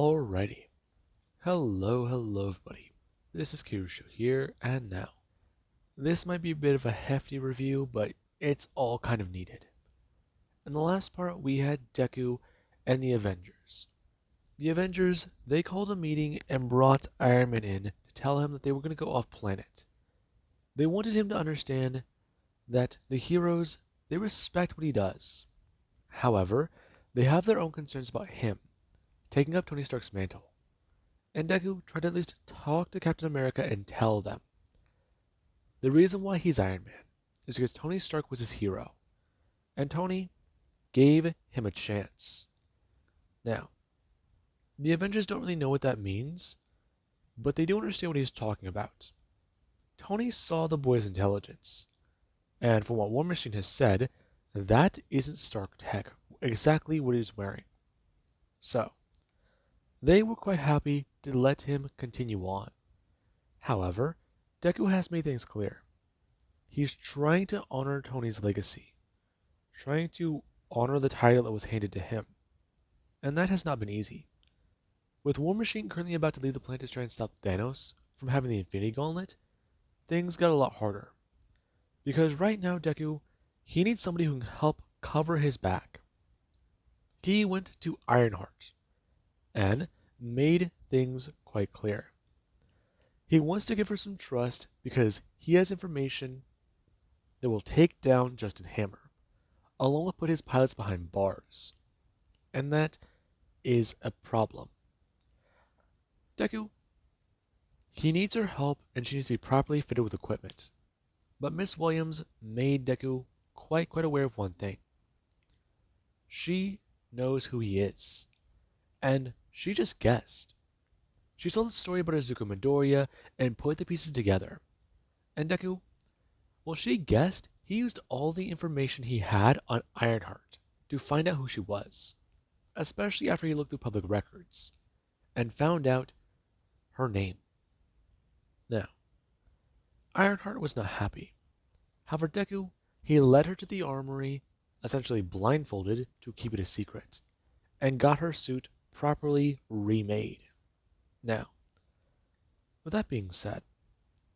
Alrighty. Hello everybody. This is Kirusho here, and now. This might be a bit of a hefty review, but it's all kind of needed. In the last part, we had Deku and the Avengers. The Avengers, they called a meeting and brought Iron Man in to tell him that they were going to go off planet. They wanted him to understand that the heroes, they respect what he does. However, they have their own concerns about him, taking up Tony Stark's mantle. And Deku tried to at least talk to Captain America and tell them. The reason why he's Iron Man is because Tony Stark was his hero, and Tony gave him a chance. Now, the Avengers don't really know what that means, but they do understand what he's talking about. Tony saw the boy's intelligence, and from what War Machine has said, that isn't Stark tech, exactly what he's wearing. So, they were quite happy to let him continue on. However, Deku has made things clear. He's trying to honor Tony's legacy, trying to honor the title that was handed to him, and that has not been easy. With War Machine currently about to leave the planet to try and stop Thanos from having the Infinity Gauntlet, things got a lot harder. Because right now, Deku, he needs somebody who can help cover his back. He went to Ironheart and made things quite clear. He wants to give her some trust because he has information that will take down Justin Hammer, along with put his pilots behind bars. And that is a problem. Deku, he needs her help and she needs to be properly fitted with equipment. But Miss Williams made Deku quite aware of one thing. She knows who he is. And she just guessed. She saw the story about Izuku Midoriya and put the pieces together. And Deku, well, she guessed he used all the information he had on Ironheart to find out who she was, especially after he looked through public records and found out her name. Now, Ironheart was not happy. However, Deku, he led her to the armory, essentially blindfolded to keep it a secret, and got her suit properly remade. Now, with that being said,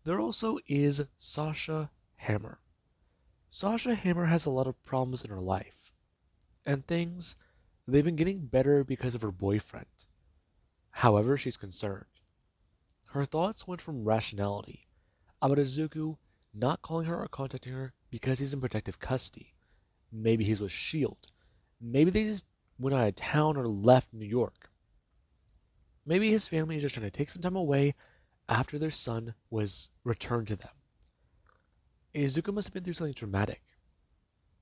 there also is Sasha Hammer. Sasha Hammer has a lot of problems in her life, and things, they've been getting better because of her boyfriend. However, she's concerned. Her thoughts went from rationality about Izuku not calling her or contacting her because he's in protective custody. Maybe he's with S.H.I.E.L.D. Maybe they just went out of town or left New York. Maybe his family is just trying to take some time away after their son was returned to them. Izuku must have been through something traumatic,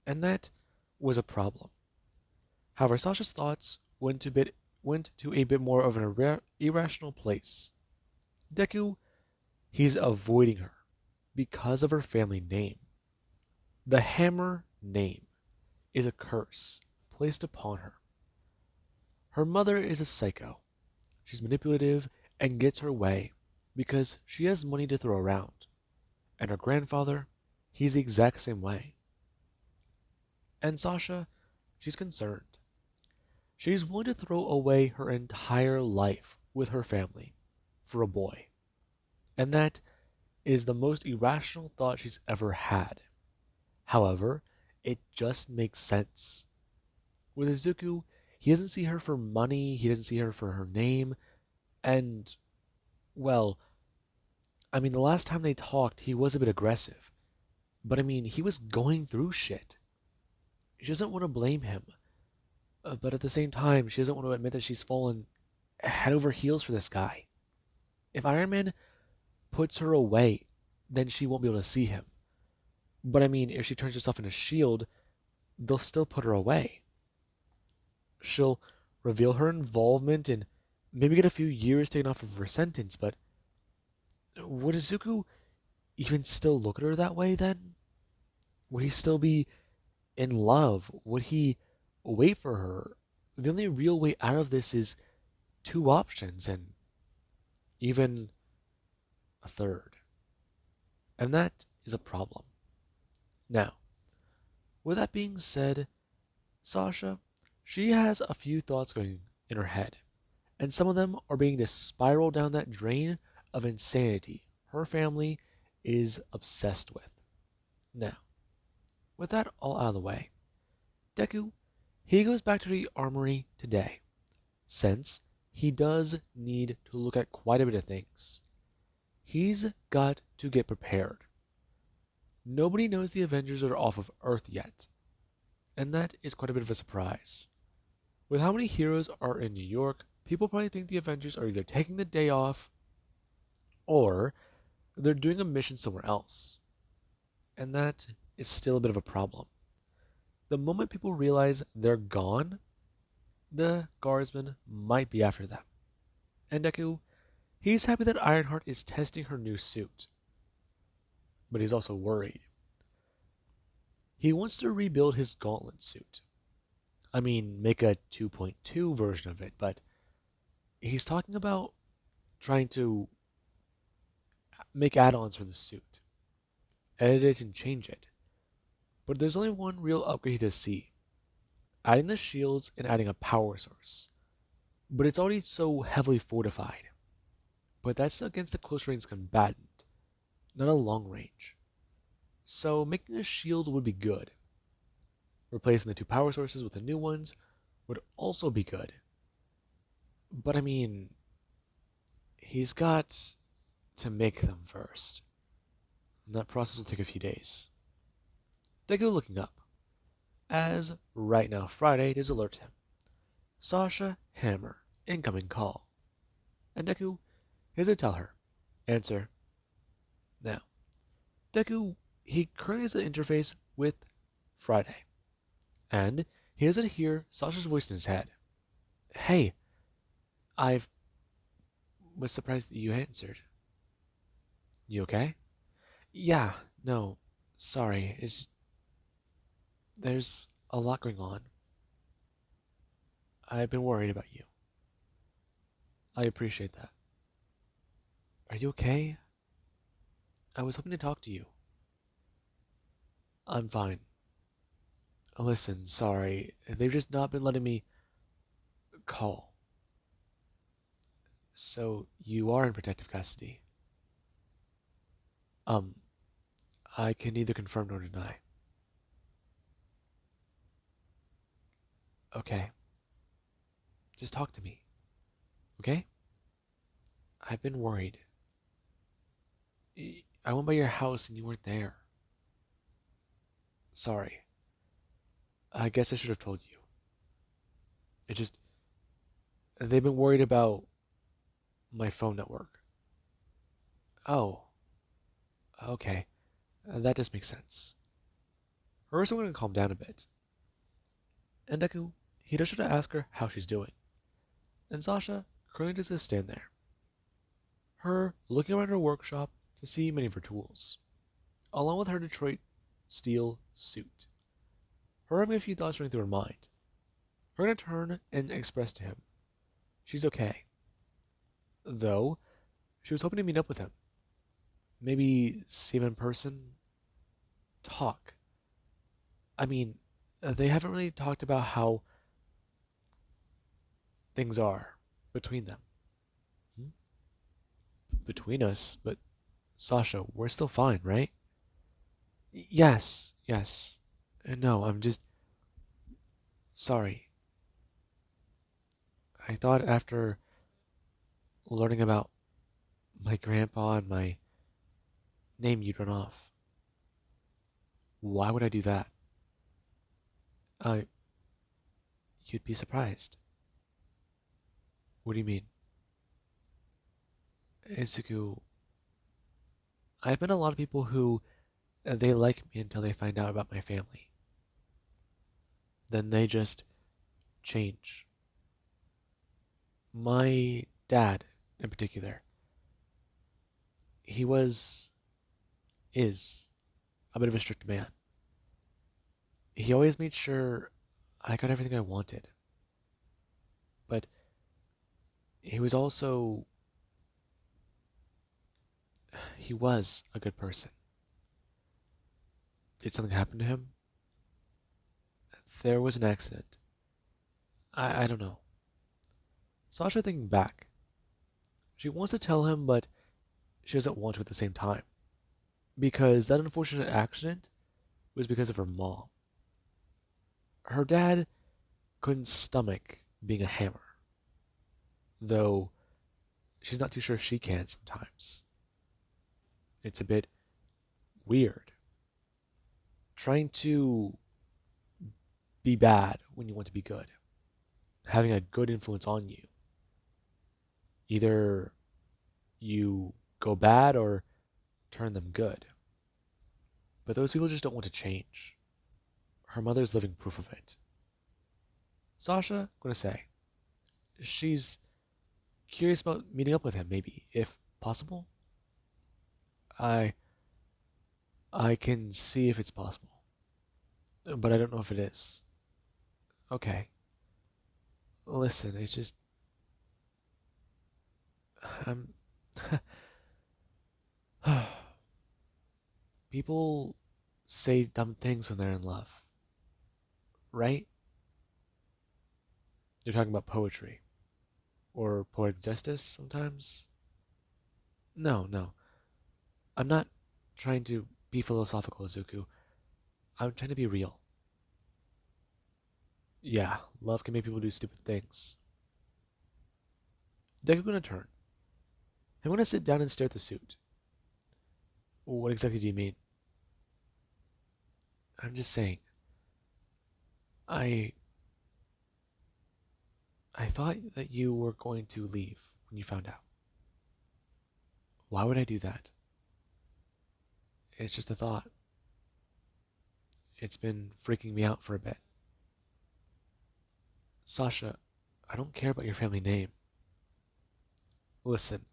and that was a problem. However, Sasha's thoughts went to a bit more of an irrational place. Deku, he's avoiding her because of her family name. The Hammer name is a curse placed upon her. Her mother is a psycho. She's manipulative and gets her way because she has money to throw around. And her grandfather, he's the exact same way. And Sasha, she's concerned. She's willing to throw away her entire life with her family for a boy. And that is the most irrational thought she's ever had. However, it just makes sense. With Izuku, he doesn't see her for money, he doesn't see her for her name, and, well, the last time they talked, he was a bit aggressive. But he was going through shit. She doesn't want to blame him. But at the same time, she doesn't want to admit that she's fallen head over heels for this guy. If Iron Man puts her away, then she won't be able to see him. But if she turns herself into S.H.I.E.L.D., they'll still put her away. She'll reveal her involvement and maybe get a few years taken off of her sentence, but would Izuku even still look at her that way then? Would he still be in love? Would he wait for her? The only real way out of this is two options and even a third. And that is a problem. Now, with that being said, Sasha, she has a few thoughts going in her head. and some of them are beginning to spiral down that drain of insanity her family is obsessed with. Now, with that all out of the way, Deku, he goes back to the armory today, since he does need to look at quite a bit of things. He's got to get prepared. Nobody knows the Avengers are off of Earth yet, and that is quite a bit of a surprise. With how many heroes are in New York, people probably think the Avengers are either taking the day off or they're doing a mission somewhere else. And that is still a bit of a problem. The moment people realize they're gone, the guardsmen might be after them. And Deku, he's happy that Ironheart is testing her new suit, but he's also worried. He wants to rebuild his gauntlet suit. I mean, make a 2.2 version of it, but he's talking about trying to make add-ons for the suit, edit it and change it. But there's only one real upgrade to see, adding the shields and adding a power source. But it's already so heavily fortified. But that's against a close range combatant, not a long range. So making a shield would be good. Replacing the two power sources with the new ones would also be good. But I mean, he's got to make them first. And that process will take a few days. Deku looking up, as right now Friday does alert him. Sasha Hammer, incoming call. And Deku is to tell her, answer. Now, Deku, he currently has an interface with Friday, and he doesn't hear Sasha's voice in his head. Hey, I was surprised that you answered. You okay? Yeah, no, sorry, there's a lot going on. I've been worried about you. I appreciate that. Are you okay? I was hoping to talk to you. I'm fine. Listen, sorry. They've just not been letting me call. So you are in protective custody. Um, I can neither confirm nor deny. Okay. Just talk to me. Okay? I've been worried. I went by your house and you weren't there. Sorry. I guess I should have told you. It just, they've been worried about my phone network. Oh, okay. That does make sense. Ursa wanted to calm down a bit. And Deku, he does try to ask her how she's doing. And Sasha currently just stand there. Her looking around her workshop to see many of her tools, along with her Detroit steel suit. Her having a few thoughts running through her mind. Her gonna turn and express to him she's okay. Though, she was hoping to meet up with him. Maybe see him in person, talk. I mean, they haven't really talked about how things are between them. Hmm? Between us? But, Sasha, we're still fine, right? Yes, yes. No, I'm just sorry. I thought after learning about my grandpa and my name you'd run off. Why would I do that? I, you'd be surprised. What do you mean? Izuku, I've met a lot of people who they like me until they find out about my family. Then they just change. My dad, in particular, he is a bit of a strict man. He always made sure I got everything I wanted. But he was also, he was a good person. Did something happen to him? There was an accident. I don't know. Sasha thinking back. She wants to tell him, but she doesn't want to at the same time. Because that unfortunate accident was because of her mom. Her dad couldn't stomach being a hammer, though she's not too sure she can sometimes. It's a bit weird. Trying to be bad when you want to be good. Having a good influence on you. Either you go bad or turn them good. But those people just don't want to change. Her mother's living proof of it. Sasha, I'm gonna say, she's curious about meeting up with him, maybe, if possible. I I can see if it's possible, but I don't know if it is. Okay. Listen, it's just I'm people say dumb things when they're in love, right? You're talking about poetry or poetic justice sometimes. No, no. I'm not trying to be philosophical, Izuku. I'm trying to be real. Yeah, love can make people do stupid things. Deku gonna turn. I'm gonna sit down and stare at the suit. What exactly do you mean? I'm just saying. I I thought that you were going to leave when you found out. Why would I do that? It's just a thought. It's been freaking me out for a bit. Sasha, I don't care about your family name. Listen,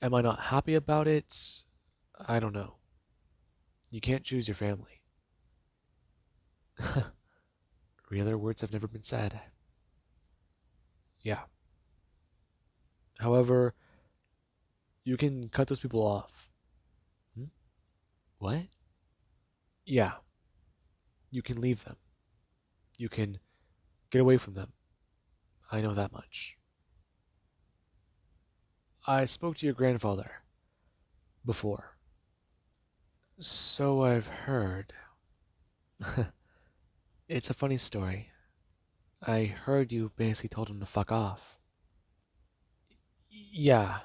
am I not happy about it? I don't know. You can't choose your family. Realer words have never been said. Yeah. However, you can cut those people off. Hmm? What? Yeah, you can leave them. You can get away from them. I know that much. I spoke to your grandfather before. So I've heard. It's a funny story. I heard you basically told him to fuck off. Yeah,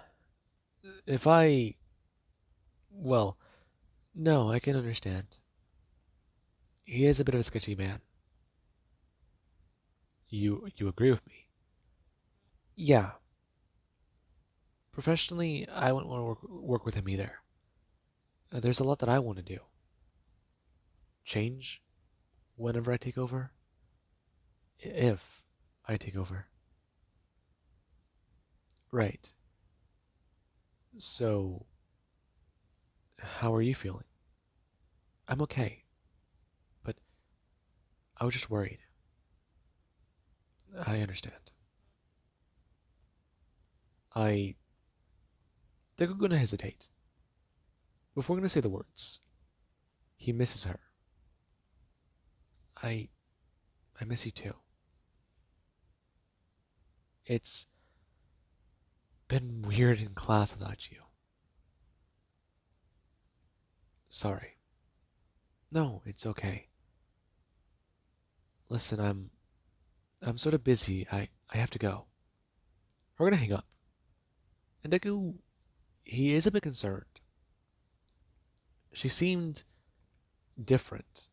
if I. Well, no, I can understand. He is a bit of a sketchy man. You agree with me? Yeah. Professionally, I wouldn't want to work with him either. There's a lot that I want to do. Change whenever I take over. If I take over. Right. So, how are you feeling? I'm okay, but I was just worried. I understand. I think I'm gonna hesitate. Before I'm gonna say the words, he misses her. I I miss you too. It's been weird in class without you. Sorry. No, it's okay. Listen, I'm sort of busy. I have to go. We're gonna hang up. And Deku, he is a bit concerned. She seemed different,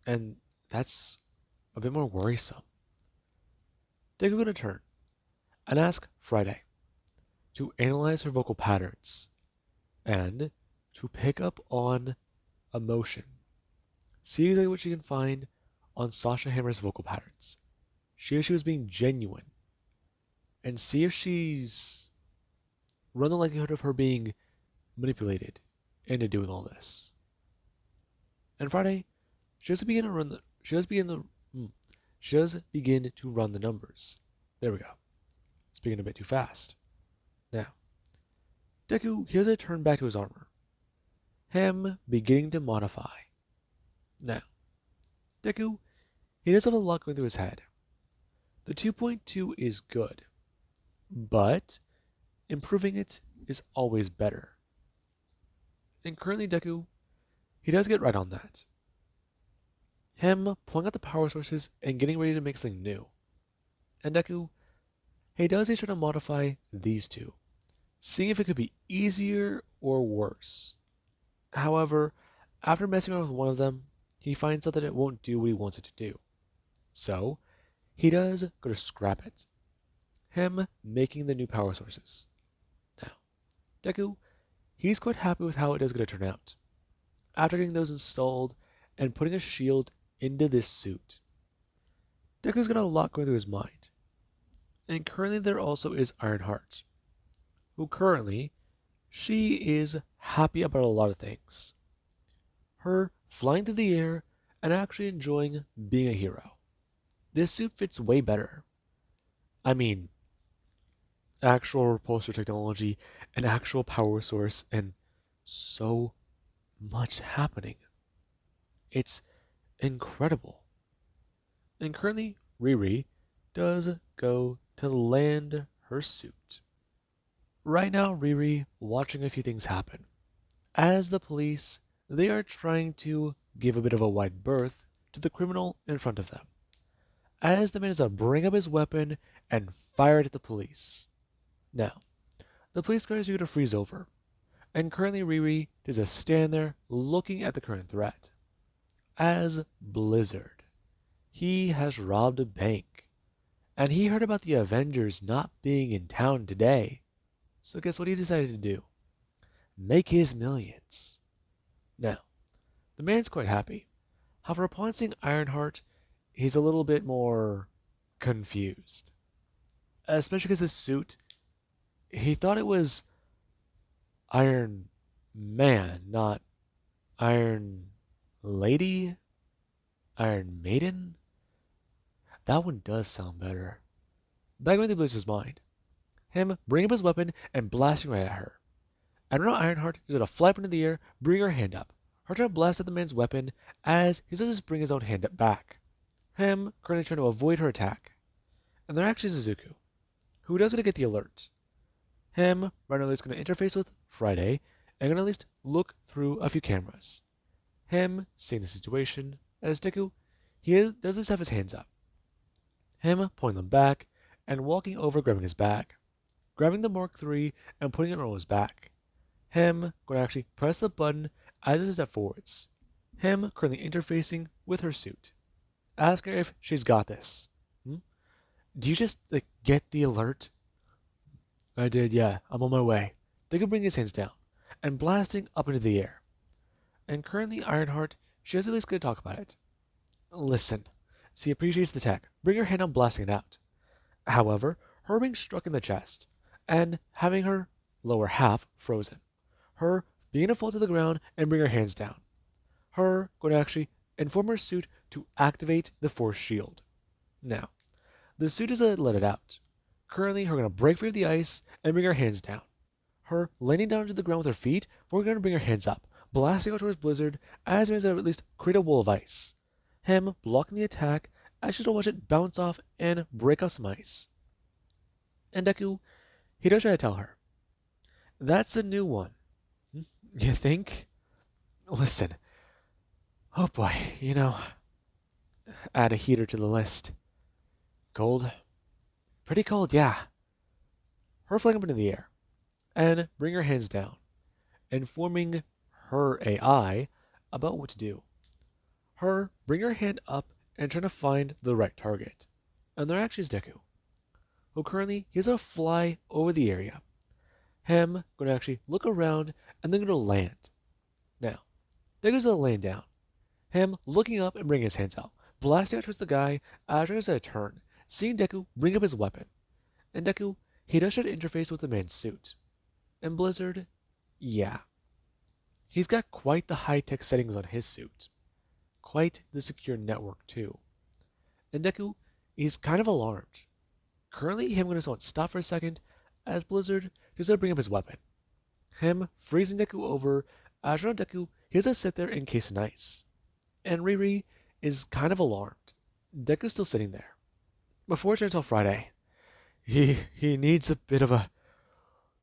and that's a bit more worrisome. Deku gonna turn and ask Friday to analyze her vocal patterns and to pick up on emotion. See exactly what she can find on Sasha Hammer's vocal patterns. See if she was being genuine, and see if she's run the likelihood of her being manipulated into doing all this. And Friday, she does begin to run the. She does begin the. She does begin to run the numbers. There we go. Speaking a bit too fast. Now, Deku hears a turn back to his armor. Him beginning to modify. Now, Deku, he does have a lot going through his head. The 2.2 is good, but improving it is always better. And currently Deku, he does get right on that. Him pulling out the power sources and getting ready to make something new. And Deku, he does try to modify these two, seeing if it could be easier or worse. However, after messing around with one of them, he finds out that it won't do what he wants it to do. So, he does go to scrap it. Him making the new power sources. Now, Deku, he's quite happy with how it is going to turn out. After getting those installed and putting a shield into this suit, Deku's got a lot going through his mind. And currently there also is Ironheart, who currently, she is happy about a lot of things. Her flying through the air and actually enjoying being a hero. This suit fits way better. I mean, actual repulsor technology, an actual power source, and so much happening. It's incredible. And currently, Riri does go to land her suit. Right now, Riri watching a few things happen. As the police, they are trying to give a bit of a wide berth to the criminal in front of them. As the man is to bring up his weapon and fire it at the police. Now, the police cars are going to freeze over, and currently Riri does just stand there looking at the current threat. As Blizzard, he has robbed a bank, and he heard about the Avengers not being in town today. So guess what he decided to do? Make his millions. Now, the man's quite happy. However, upon seeing Ironheart, he's a little bit more confused. Especially because this suit, he thought it was Iron Man, not Iron Lady? Iron Maiden? That one does sound better. That going through Blizzard's mind. Him bringing up his weapon and blasting right at her. And right now Ironheart is going to flap into the air, bring her hand up. Her trying to blast at the man's weapon as he does just bring his own hand up back. Him currently trying to avoid her attack. And they're actually Suzuku, who does get the alert. Him right now is going to interface with Friday and going to at least look through a few cameras. Him seeing the situation as Deku, he does just have his hands up. Him pulling them back and walking over grabbing his bag. Grabbing the Mark III and putting it on his back. Him going to actually press the button as he steps forwards. Him currently interfacing with her suit. Ask her if she's got this. Do you just get the alert? I did, yeah. I'm on my way. They can bring his hands down and blasting up into the air. And currently Ironheart, she has at least good to talk about it. Listen, she appreciates the tech. Bring her hand on blasting it out. However, her being struck in the chest and having her lower half frozen. Her being to fall to the ground and bring her hands down. Her going to actually inform her suit to activate the force shield. Now, the suit is let it out. Currently, her going to break free of the ice and bring her hands down. Her landing down to the ground with her feet, we're going to bring her hands up, blasting out towards Blizzard as means to at least create a wall of ice. Him blocking the attack as she's to watch it bounce off and break off some ice. And Deku, he does try to tell her. That's a new one. You think? Listen. Oh boy, add a heater to the list. Cold? Pretty cold, yeah. Her flying up into the air and bring her hands down, informing her AI about what to do. Her bring her hand up and trying to find the right target. And there actually is Deku, who currently he's going to fly over the area. Him going to actually look around and then going to land. Now, Deku's going to land down. Him looking up and bringing his hands out, blasting out towards the guy as trying to turn, seeing Deku bring up his weapon. And Deku, he does try to interface with the man's suit. And Blizzard, yeah. He's got quite the high-tech settings on his suit. Quite the secure network, too. And Deku, he's kind of alarmed. Currently, him going to stop for a second as Blizzard does to bring up his weapon. Him freezing Deku over as around Deku, he has to sit there encased in ice. And Riri is kind of alarmed. Deku's still sitting there. But fortunately until Friday, he needs a bit of a,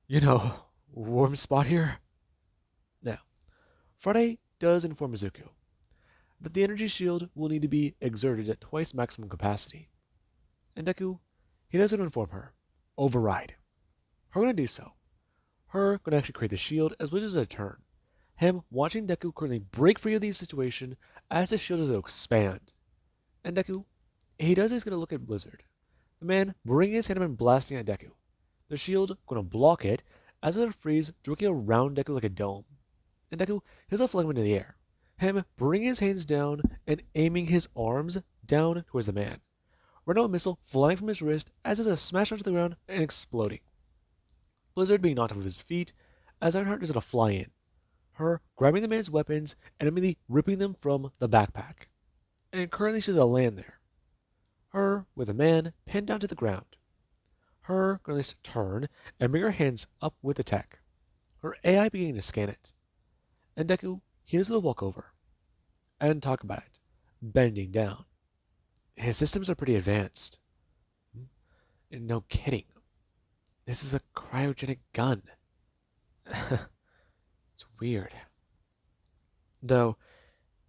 you know, warm spot here. Now, Friday does inform Izuku that the energy shield will need to be exerted at twice maximum capacity. And Deku, he doesn't inform her. Override. Her gonna do so. Her gonna actually create the shield as well as a turn. Him watching Deku currently break free of the situation as the shield is to expand. And Deku, he does is gonna look at Blizzard. The man bringing his hand up and blasting at Deku. The shield gonna block it as it frees, drinking around Deku like a dome. And Deku, he's gonna fling him into the air. Him bringing his hands down and aiming his arms down towards the man. Renault missile flying from his wrist as it's a smash onto the ground and exploding. Blizzard being knocked off of his feet as Ironheart is gonna fly in. Her grabbing the man's weapons and immediately ripping them from the backpack. And currently she's gonna land there. Her with the man pinned down to the ground. Her gonna turn and bring her hands up with the tech. Her AI beginning to scan it. And Deku, he does the walk over and talk about it, bending down. His systems are pretty advanced. And no kidding. This is a cryogenic gun. It's weird. Though,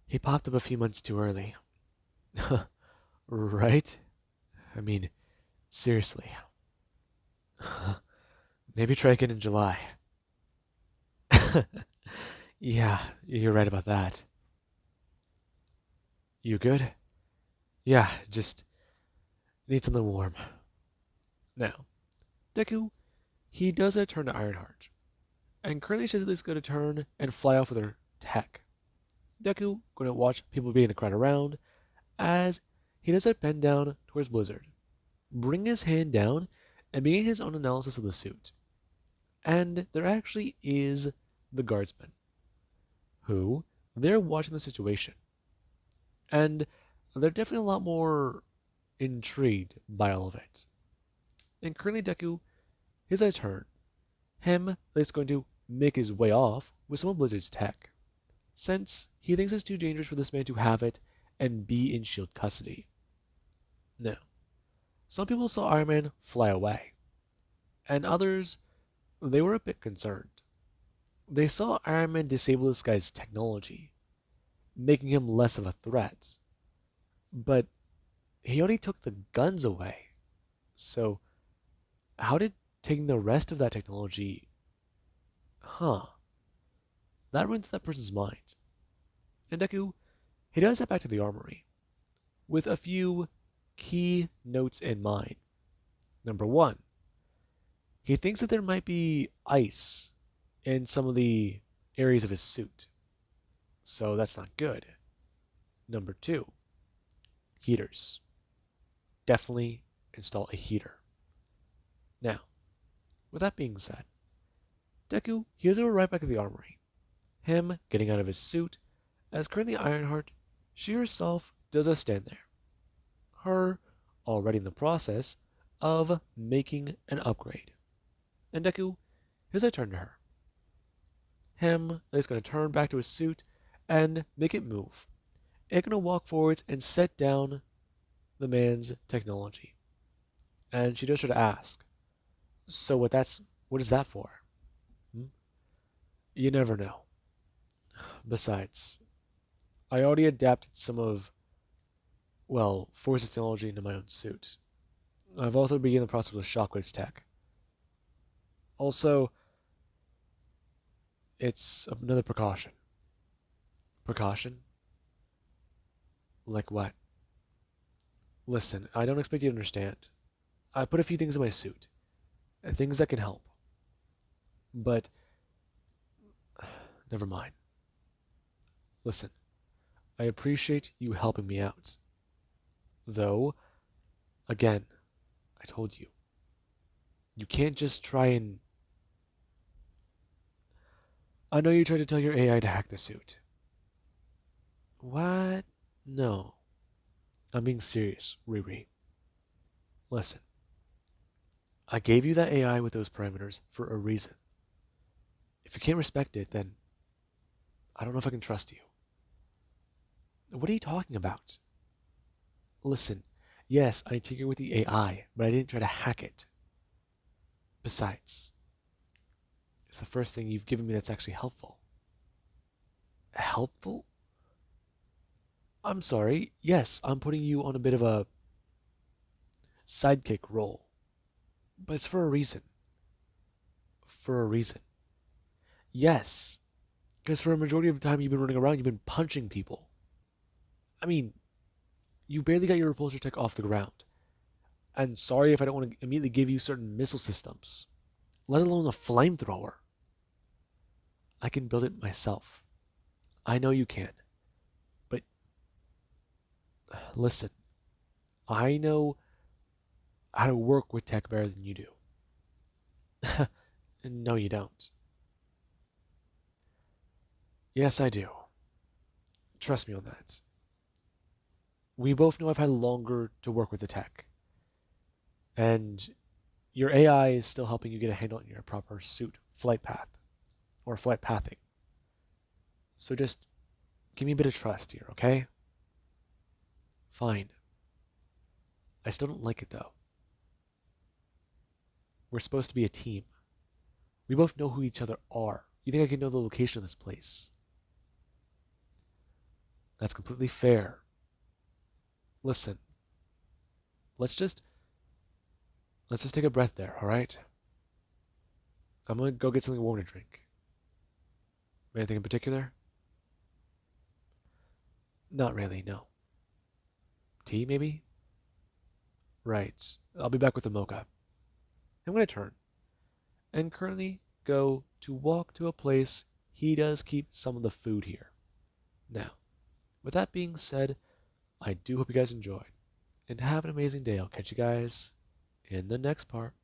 he popped up a few months too early. Right? I mean, seriously. Maybe try again in July. Yeah, you're right about that. You good? Yeah, just need something warm. Now, Deku, he does a turn to Ironheart. And currently Shizuka's going to turn and fly off with her tech. Deku going to watch people being in the crowd around as he does a bend down towards Blizzard, bring his hand down and begin his own analysis of the suit. And there actually is the guardsmen, who they're watching the situation. And they're definitely a lot more intrigued by all of it. And currently Deku, his turn. Him is going to make his way off with some of Blizzard's tech, since he thinks it's too dangerous for this man to have it and be in SHIELD custody. Now, some people saw Iron Man fly away, and others, they were a bit concerned. They saw Iron Man disable this guy's technology, making him less of a threat. But he only took the guns away, so how did taking the rest of that technology... That went through that person's mind. And Deku, he does head back to the armory, with a few key notes in mind. Number one, he thinks that there might be ice in some of the areas of his suit, so that's not good. Number two, heaters. Definitely install a heater. Now, with that being said, Deku, he has to go right back to the armory. Him getting out of his suit, as currently Ironheart, she herself does a stand there. Her already in the process of making an upgrade. And Deku, his I turn to her. Him is going to turn back to his suit and make it move. It's going to walk forwards and set down the man's technology. And she does try to ask, so what is that for? You never know. Besides, I already adapted some of, Force technology into my own suit. I've also begun the process with Shockwave's tech. Also, it's another precaution. Precaution? Like what? Listen, I don't expect you to understand. I put a few things in my suit. Things that can help. But, never mind. Listen, I appreciate you helping me out. Though, again, I told you, you can't just try and... I know you tried to tell your AI to hack the suit. What? No. I'm being serious, Riri. Listen, I gave you that AI with those parameters for a reason. If you can't respect it, then I don't know if I can trust you. What are you talking about? Listen, Yes, I tinkered with the AI, but I didn't try to hack it. Besides, it's the first thing you've given me that's actually helpful. Helpful? I'm sorry. Yes, I'm putting you on a bit of a sidekick role, but it's for a reason. For a reason. Yes, because for a majority of the time you've been running around, you've been punching people. I mean, you barely got your repulsor tech off the ground. And sorry if I don't want to immediately give you certain missile systems, let alone a flamethrower. I can build it myself. I know you can. But listen, I know how to work with tech better than you do. No, you don't. Yes, I do. Trust me on that. We both know I've had longer to work with the tech. And your AI is still helping you get a handle on your proper suit flight path or flight pathing. So just give me a bit of trust here, okay? Fine. I still don't like it though. We're supposed to be a team. We both know who each other are. You think I can know the location of this place? That's completely fair. Listen, let's just let's just take a breath there, all right? I'm gonna go get something warm to drink. Anything in particular? Not really, no. Tea, maybe? Right. I'll be back with the mocha. I'm gonna turn and currently go to walk to a place he does keep some of the food here. Now, with that being said, I do hope you guys enjoyed and have an amazing day. I'll catch you guys in the next part.